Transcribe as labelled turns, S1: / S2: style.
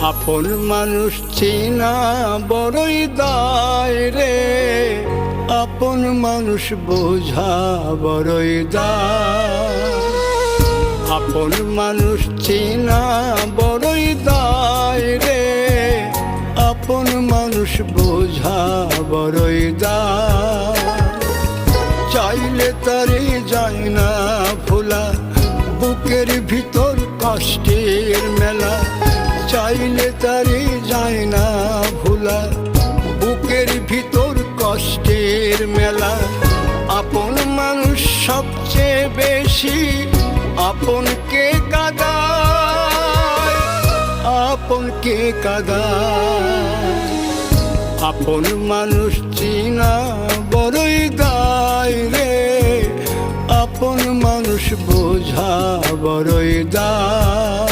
S1: আপন মানুষ চেনা বড়ই দায় রে, আপন মানুষ বোঝা বড়ই দায়। আপন মানুষ চেনা বড়ই দায় রে, আপন মানুষ বোঝা বড়ই দায়। চাইলে তারে যায় না ভোলা, বুকের ভিতর কষ্টের মেলা। চাইলে তারে যায় না ভোলা, বুকের ভিতর কষ্টের মেলা। আপন মানুষ সবচেয়ে বেশি আপনকে কাঁদায়, আপনকে কাঁদায়। আপন মানুষ চিনা বড়ই দায় রে, আপন মানুষ বোঝা বড়ই দায়।